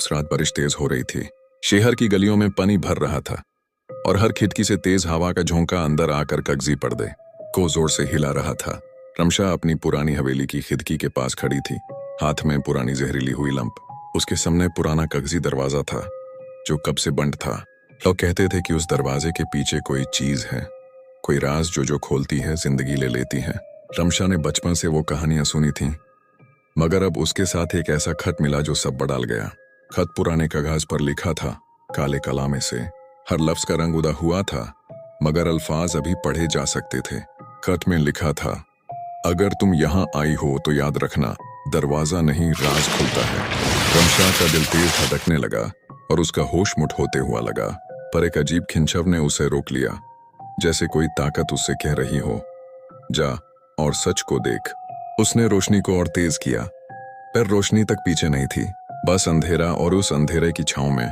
उस रात बारिश तेज हो रही थी। शहर की गलियों में पानी भर रहा था और हर खिड़की से तेज हवा का झोंका अंदर आकर कागजी पर्दे को जोर से हिला रहा था। रमशा अपनी पुरानी हवेली की खिड़की के पास खड़ी थी, हाथ में पुरानी जहरीली हुई लंप। उसके सामने पुराना कागजी दरवाजा था जो कब से बंद था। लोग कहते थे कि उस दरवाजे के पीछे कोई चीज है, कोई राज जो खोलती है जिंदगी ले लेती है। रमशा ने बचपन से वो कहानियां सुनी थी, मगर अब उसके साथ एक ऐसा खत मिला जो सब बदल गया। खत पुराने कागज पर लिखा था, काले कलामे से। हर लफ्ज का रंग उदा हुआ था, मगर अल्फाज अभी पढ़े जा सकते थे। खत में लिखा था, अगर तुम यहाँ आई हो तो याद रखना, दरवाजा नहीं राज खुलता है। रमशा का दिल तेज धड़कने लगा और उसका होश मुठ होते हुआ लगा, पर एक अजीब खिंचाव ने उसे रोक लिया, जैसे कोई ताकत उससे कह रही हो, जा और सच को देख। उसने रोशनी को और तेज किया, पर रोशनी तक पीछे नहीं थी, बस अंधेरा। और उस अंधेरे की छांव में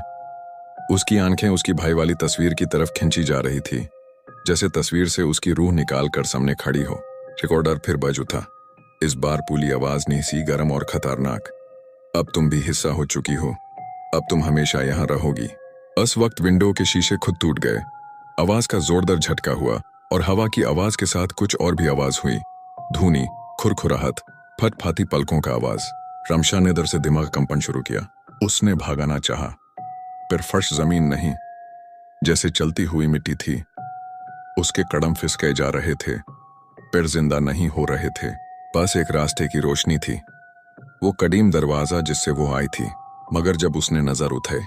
उसकी आंखें उसकी भाई वाली तस्वीर की तरफ खींची जा रही थी, जैसे तस्वीर से उसकी रूह निकाल कर सामने खड़ी हो। रिकॉर्डर फिर बज उठा, इस बार पूरी आवाज नहीं सी, गर्म और खतरनाक। अब तुम भी हिस्सा हो चुकी हो, अब तुम हमेशा यहाँ रहोगी। उस वक्त विंडो के शीशे खुद टूट गए, आवाज का जोरदार झटका हुआ और हवा की आवाज के साथ कुछ और भी आवाज हुई, धूनी, खुरखुराहट, फटफाती पलकों का आवाज। रमशा ने डर से दिमाग कंपन शुरू किया। उसने भागना चाहा, पर फर्श जमीन नहीं, जैसे चलती हुई मिट्टी थी। उसके कदम फिसके जा रहे थे, पैर जिंदा नहीं हो रहे थे। बस एक रास्ते की रोशनी थी, वो कदीम दरवाजा जिससे वो आई थी। मगर जब उसने नजर उठाई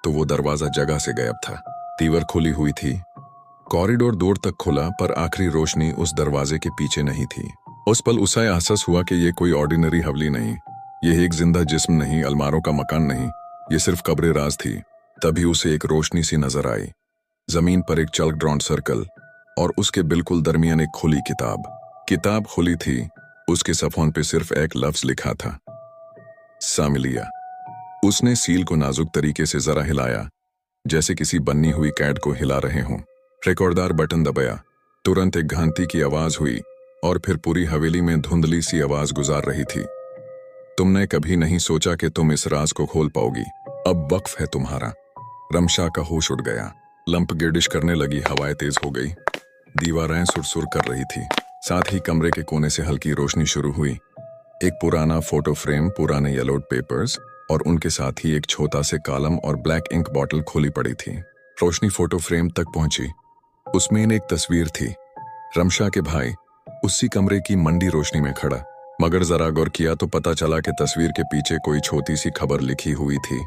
तो वो दरवाजा जगह से गायब था। दीवार खुली हुई थी, कॉरिडोर दूर तक खुला, पर आखिरी रोशनी उस दरवाजे के पीछे नहीं थी। उस पल उसे एहसास हुआ कि ये कोई ऑर्डिनरी हवेली नहीं, ये एक जिंदा जिस्म नहीं, अलमारों का मकान नहीं, ये सिर्फ कब्र राज थी। तभी उसे एक रोशनी सी नजर आई, जमीन पर एक चल्क ड्रॉन सर्कल और उसके बिल्कुल दरमियान एक खुली किताब। किताब खुली थी, उसके सफ़ों पे सिर्फ एक लफ्ज लिखा था, सामिलिया। उसने सील को नाजुक तरीके से जरा हिलाया, जैसे किसी बन्नी हुई कैट को हिला रहे हों। रिकॉर्डर बटन दबाया, तुरंत एक घंटी की आवाज हुई और फिर पूरी हवेली में धुंधली सी आवाज गुजार रही थी, तुमने कभी नहीं सोचा कि तुम इस राज को खोल पाओगी, अब वक्फ है तुम्हारा। रमशा का होश उड़ गया, लंप गिर्दिश करने लगी, हवाएं तेज हो गई, दीवारें सुरसुर कर रही थी। साथ ही कमरे के कोने से हल्की रोशनी शुरू हुई। एक पुराना फोटो फ्रेम, पुराने येलोड पेपर्स और उनके साथ ही एक छोटा से कॉलम और ब्लैक इंक बॉटल खोली पड़ी थी। रोशनी फोटो फ्रेम तक पहुंची, उसमें एक तस्वीर थी, रमशा के भाई उसी कमरे की मंडी रोशनी में खड़ा। मगर जरा गौर किया तो पता चला कि तस्वीर के पीछे कोई छोटी सी खबर लिखी हुई थी,